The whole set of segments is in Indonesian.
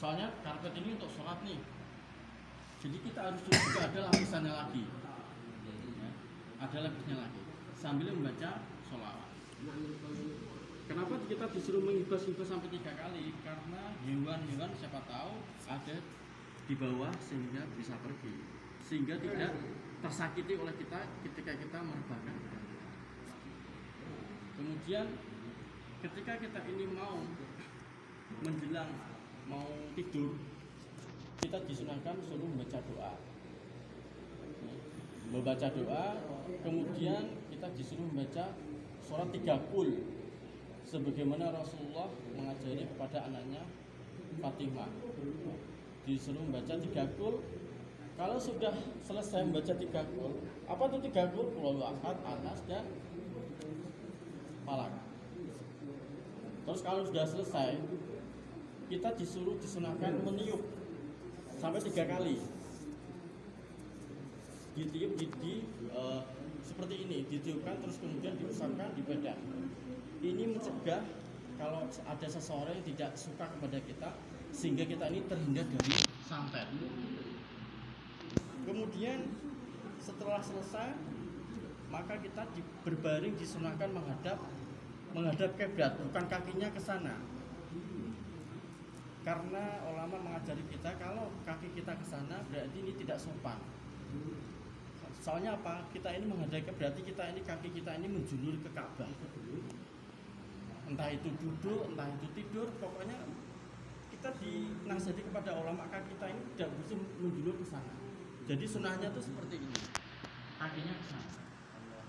Soalnya karpet ini untuk sholat nih. Jadi kita harus juga ada lapisannya lagi. Ya, ada lapisnya lagi. Sambil membaca sholawat. Kenapa kita disuruh menghibas-hibas sampai 3 kali? Karena hewan-hewan siapa tahu ada di bawah sehingga bisa pergi, sehingga tidak tersakiti oleh kita ketika kita merebahkan. Kemudian ketika kita ini mau menjelang mau tidur, kita disunahkan suruh membaca doa. Membaca doa, kemudian kita disuruh membaca surat 3 qul sebagaimana Rasulullah mengajari kepada anaknya Fatimah. Disuruh membaca 3 qul. Kalau sudah selesai membaca 3 qul, apa itu 3 qul? Qul huwallahu ahad, Anas dan Falaq. Terus kalau sudah selesai, kita disunahkan meniup sampai 3 kali. Ditiup seperti ini, ditiupkan terus kemudian diusapkan di badan. Ini mencegah kalau ada seseorang yang tidak suka kepada kita, sehingga kita ini terhindar dari santet. Kemudian setelah selesai, maka kita berbaring disunahkan menghadap kiblat, bukan kakinya ke sana. Karena ulama mengajari kita kalau kaki kita ke sana berarti ini tidak sopan. Soalnya apa? Kita ini menghadap berarti kaki kita ini menjulur ke Ka'bah. Entah itu duduk, entah itu tidur, pokoknya kita dinasihati kepada ulama kaki kita ini tidak bisa menjulur ke sana. Jadi sunahnya itu seperti ini, kakinya ke sana.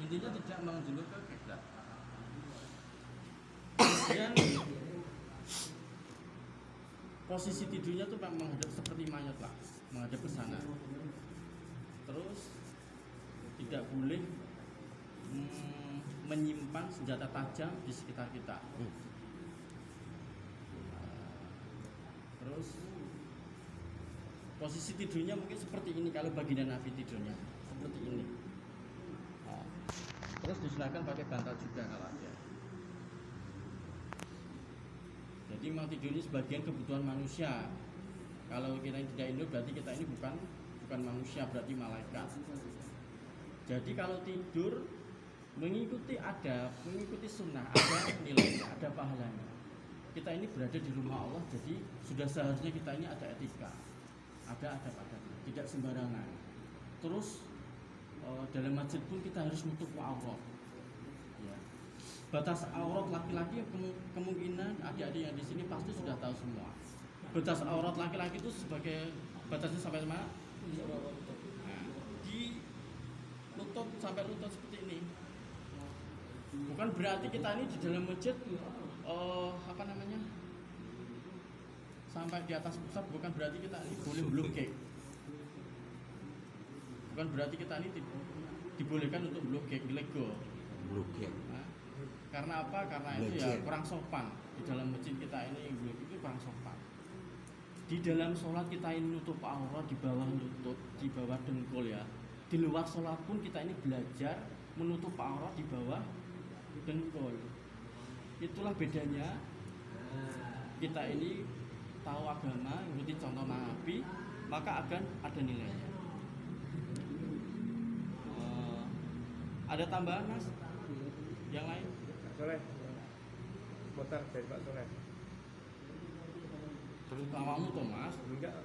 Intinya tidak menjulur ke kiblat. Kemudian posisi tidurnya tuh menghadap seperti mayat lah, menghadap ke sana. Terus tidak boleh menyimpan senjata tajam di sekitar kita. Terus posisi tidurnya mungkin seperti ini kalau baginda Nabi tidurnya seperti ini. Terus disunahkan pakai bantal juga kalau ada. Jadi memang tidur ini sebagian kebutuhan manusia. Kalau kita ini tidak hidup berarti kita ini bukan manusia, berarti malaikat. Jadi kalau tidur mengikuti adab, mengikuti sunnah, ada nilainya, ada pahalanya. Kita ini berada di rumah Allah, jadi sudah seharusnya kita ini ada etika, ada adab-adabnya, tidak sembarangan. Terus dalam masjid pun kita harus menutup aurat. Ya. Batas aurat laki-laki kemungkinan adik-adik yang di sini pasti sudah tahu semua. Batas aurat laki-laki itu sebagai batasnya sampai mana? Nah, di lutut sampai lutut seperti ini. Bukan berarti kita ini di dalam masjid sampai di atas pusat, bukan berarti kita ini boleh blokek. Bukan berarti kita ini dibolehkan untuk blokek, lego. Nah, karena apa? Karena itu ya kurang sopan. Di dalam masjid kita ini blokek itu kurang sopan. Di dalam sholat kita ini nutup aurat di bawah lutut, di bawah dengkul ya. Di luar sholat pun kita ini belajar menutup aurat di bawah dengkul. Itulah bedanya kita ini tahu agama, ikuti contoh Nabi, maka akan ada nilainya. Ada tambahan Mas? Yang lain? Soleh, motor dari Pak Soleh. Terus kamu tuh Mas? Enggak,